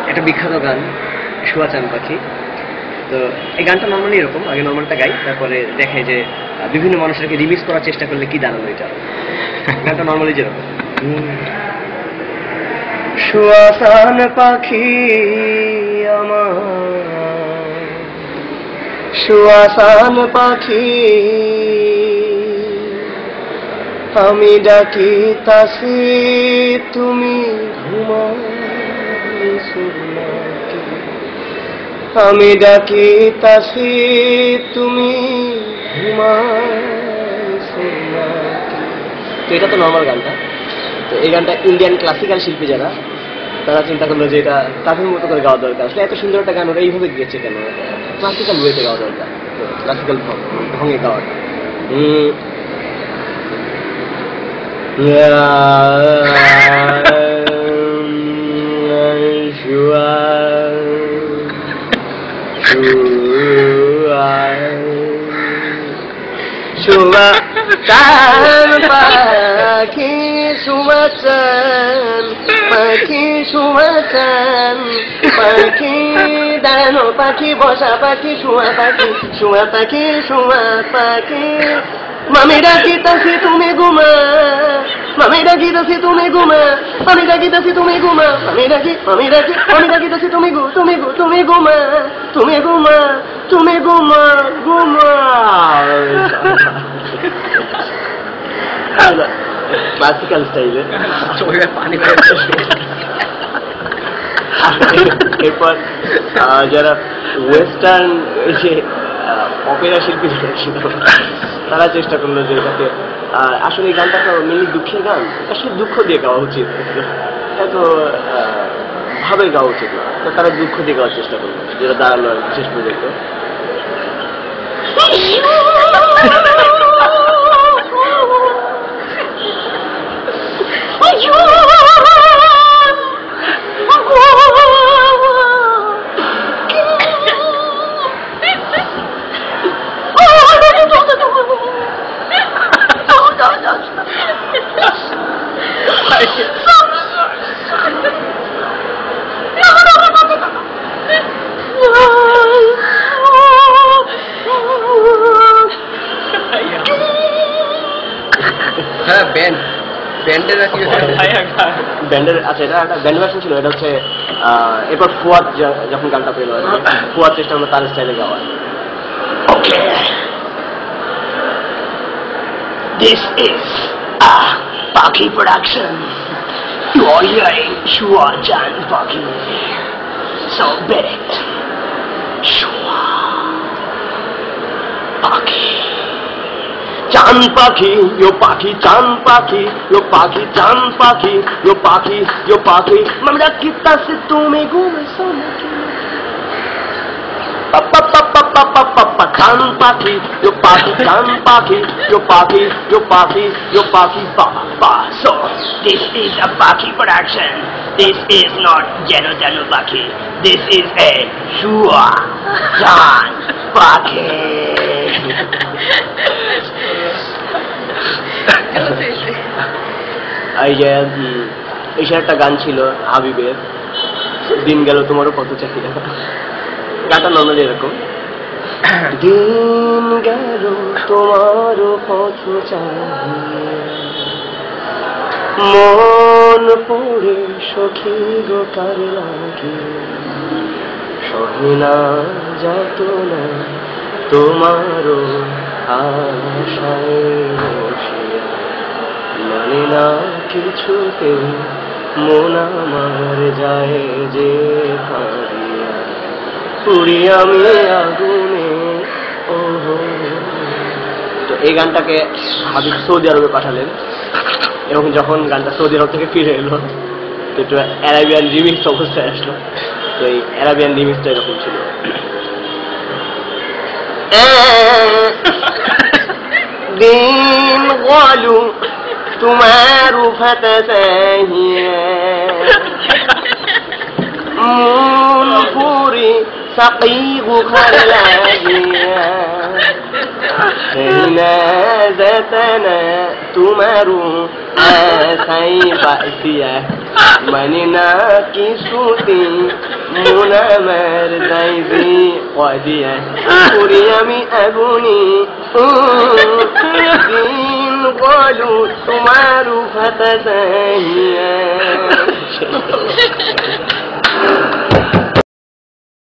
একটা বিখ্যাত গান শুয়া চান পাখি। তো এই গানটা নর্মালি এরকম, আগে নর্মালটা গাই, তারপরে দেখে যে বিভিন্ন মানুষেরকে রিমিক্স করার চেষ্টা করলে কি দাঁড়ানো এটা। গানটা নর্মালি যেরকম, শুয়া চান পাখি আমার, শুয়া চান পাখি আমি ডাকিতাছি তুমি ঘুমাইছো নাকি, আমি ডাকিতাছি তুমি ঘুমাইছো নাকি। তো এটা তো নর্মাল গানটা। তো এই গানটা ইন্ডিয়ান ক্লাসিক্যাল শিল্পী যারা, তারা চিন্তা করলো যে এটা তাদের মতো করে গাওয়া দরকার। আসলে এত সুন্দর একটা গান ওরা এইভাবে গিয়েছে কেন, ক্লাসিক্যাল ওয়েতে গাওয়া দরকার, ক্লাসিক্যাল ঢঙে গাওয়াটা। শুয়া চান পাখি, শুয়া চান পাখি, শুয়া চান পাখি, দাঁড়ানো পাখি, বসা পাখি, শুয়া পাখি, শুয়া পাখি, শুয়া পাখি মামি ডাকিতাছি তুমি ঘুমা, মামি ডাকিতাছি তুমি ঘুমা, আমি ডাকিতাছি তুমি ঘুমা, আমি ডাকিতাছি তুমি তুমি তুমি ঘুমা, তুমি ঘুমা, তুমি ঘুমা ঘুমা। ক্লাসিক্যাল স্টাইলে পানি। এরপর যারা ওয়েস্টার্ন যে অপেরা শিল্পী ছিল তারা চেষ্টা করলো যে এটাকে, আসলে এই গানটা তো মেনলি দুঃখের গান, আসলে দুঃখ দিয়ে গাওয়া উচিত, এত ভাবে গাওয়া উচিত না। তো তারা দুঃখ দিয়ে গাওয়ার চেষ্টা করলো, যেটা দাঁড়ালো আর শেষ পর্যন্ত। হ্যাঁ, ব্যান্ডের আচ্ছা, এটা একটা ব্যান্ড ভার্সন ছিল। এটা হচ্ছে এরপর ফুয়াদ যখন গানটা পেল, ফুয়াদ চেষ্টা করলো তার স্টাইলে গাওয়ার। ওকে, দিস ইজ পাখি প্রোডাকশন, ইউ আর হিয়ারিং শুয়া চান পাখি, সো বেট ইট, শুয়া পাখি চান পাখি, yo পাখি চান পাখি, yo পাখি চান পাখি, yo পাখি, yo পাখি মামি ডাকিতাছি তুমি ঘুমাইছো নাকি, পাপা পাপা পাপা পাপা চান পাখি, yo পাখি চান পাখি, yo পাখি, yo পাখি, yo পাখি পাপা। So this is a Pakhi production, this is not Jano Jano Pakhi, this is a Shua Chan Pakhi। এই একটা গান ছিল হাবিবের, দিন গেল তোমারও কত চাহিদা। গানটা নর্মালি এরকম, দিন গেল তোমারও কত চাহিদা, মন পড়ে সখী গো কার লাগে, সহিনা যাত না তোমারও আশায় বসিয়া, মানে না কিছুতে মন আমার যায় যে কাঁদিয়া, পুরি আমি আগুনে। ওহো, তো এই গানটাকে হাবিব সৌদি আরবে পাঠালেন, এবং যখন গানটা সৌদি আরব থেকে ফিরে এলো তো একটু অ্যারাবিয়ান রিমিক্স অবস্থায় আসলো। তো এই অ্যারাবিয়ান রিমিক্সটা এরকম ছিল, দিন গলু তোমার মন পুরি সাকিব খালাগিয়া, না যাতনা তোমার সাই বাসিয়া মানে না কি সুতি মুনামের যাইবি কদিয়া পুরি আমি আগুনি দিন বলু তোমার ফাতা